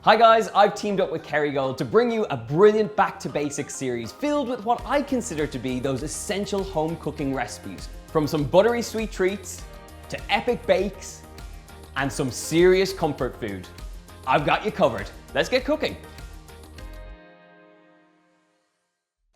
Hi guys, I've teamed up with Kerrygold to bring you a brilliant back to basics series filled with what I consider to be those essential home cooking recipes. From some buttery sweet treats, to epic bakes, and some serious comfort food. I've got you covered. Let's get cooking.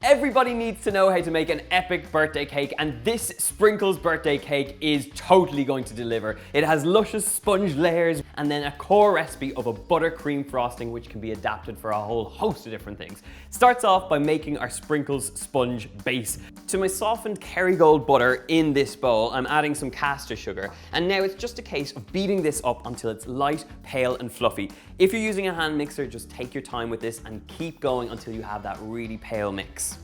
Everybody needs to know how to make an epic birthday cake, and this Sprinkles birthday cake is totally going to deliver. It has luscious sponge layers and then a core recipe of a buttercream frosting which can be adapted for a whole host of different things. It starts off by making our Sprinkles sponge base. To my softened Kerrygold butter in this bowl, I'm adding some caster sugar, and now it's just a case of beating this up until it's light, pale and fluffy. If you're using a hand mixer, just take your time with this and keep going until you have that really pale mix.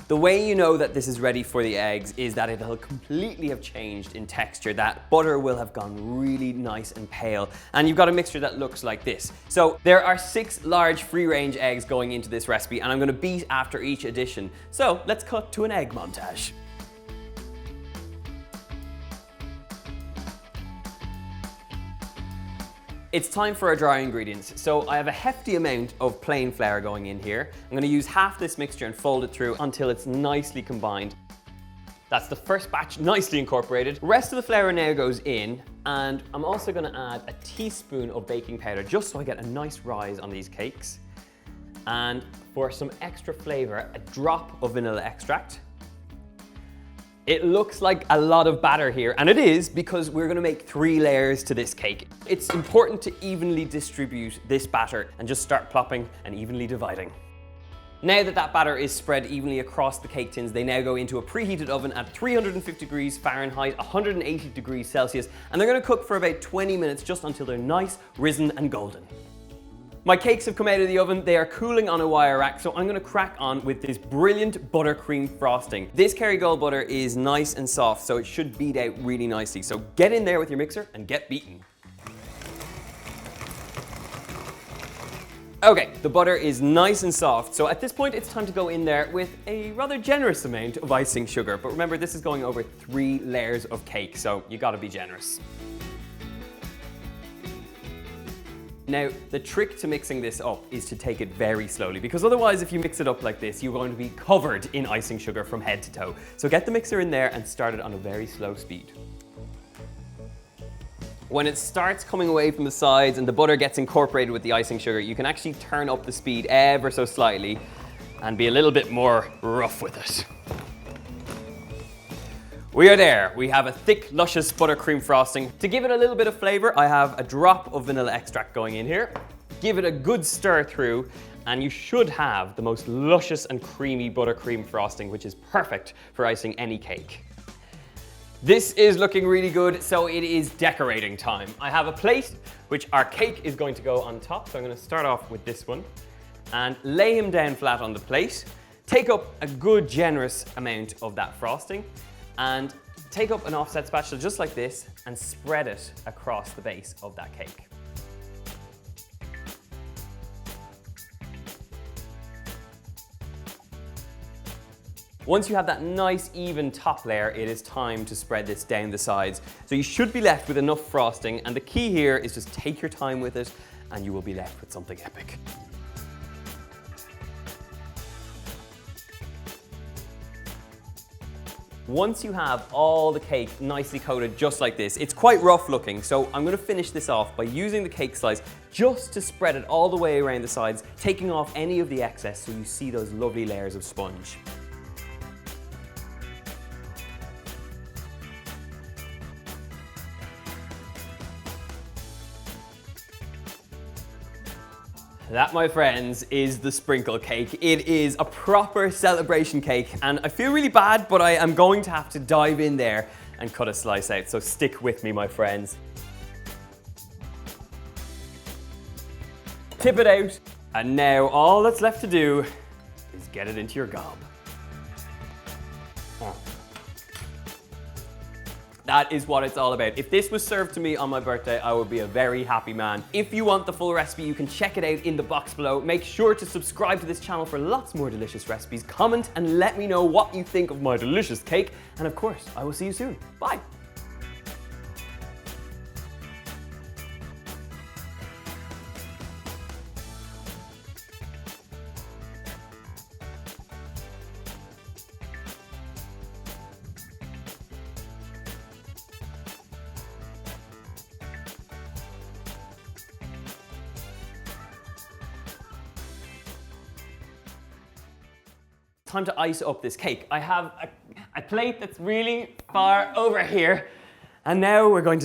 The way you know that this is ready for the eggs is that it'll completely have changed in texture. That butter will have gone really nice and pale, and you've got a mixture that looks like this. So there are 6 large free-range eggs going into this recipe, and I'm going to beat after each addition. So let's cut to an egg montage. It's time for our dry ingredients. So I have a hefty amount of plain flour going in here. I'm going to use half this mixture and fold it through until it's nicely combined. That's the first batch nicely incorporated. The rest of the flour now goes in, and I'm also going to add a teaspoon of baking powder just so I get a nice rise on these cakes. And for some extra flavor, a drop of vanilla extract. It looks like a lot of batter here, and it is because we're going to make 3 layers to this cake. It's important to evenly distribute this batter and just start plopping and evenly dividing. Now that that batter is spread evenly across the cake tins, they now go into a preheated oven at 350 degrees Fahrenheit, 180 degrees Celsius, and they're going to cook for about 20 minutes just until they're nice, risen and golden. My cakes have come out of the oven, they are cooling on a wire rack, so I'm going to crack on with this brilliant buttercream frosting. This Kerrygold butter is nice and soft, so it should beat out really nicely. So get in there with your mixer and get beaten. Okay, the butter is nice and soft, so at this point it's time to go in there with a rather generous amount of icing sugar. But remember, this is going over 3 layers of cake, so you gotta be generous. Now, the trick to mixing this up is to take it very slowly, because otherwise if you mix it up like this, you're going to be covered in icing sugar from head to toe. So get the mixer in there and start it on a very slow speed. When it starts coming away from the sides and the butter gets incorporated with the icing sugar, you can actually turn up the speed ever so slightly and be a little bit more rough with it. We are there. We have a thick, luscious buttercream frosting. To give it a little bit of flavor, I have a drop of vanilla extract going in here. Give it a good stir through, and you should have the most luscious and creamy buttercream frosting, which is perfect for icing any cake. This is looking really good, so it is decorating time. I have a plate, which our cake is going to go on top. So I'm going to start off with this one and lay him down flat on the plate. Take up a good, generous amount of that frosting, and take up an offset spatula just like this and spread it across the base of that cake. Once you have that nice even top layer, it is time to spread this down the sides. So you should be left with enough frosting, and the key here is just take your time with it and you will be left with something epic. Once you have all the cake nicely coated just like this, it's quite rough looking, so I'm going to finish this off by using the cake slice just to spread it all the way around the sides, taking off any of the excess so you see those lovely layers of sponge. That, my friends, is the sprinkle cake. It is a proper celebration cake, and I feel really bad, but I am going to have to dive in there and cut a slice out, so stick with me, my friends. Tip it out, and now all that's left to do is get it into your gob. That is what it's all about. If this was served to me on my birthday, I would be a very happy man. If you want the full recipe, you can check it out in the box below. Make sure to subscribe to this channel for lots more delicious recipes. Comment and let me know what you think of my delicious cake. And of course, I will see you soon. Bye. Time to ice up this cake. I have a plate that's really far over here, and now we're gonna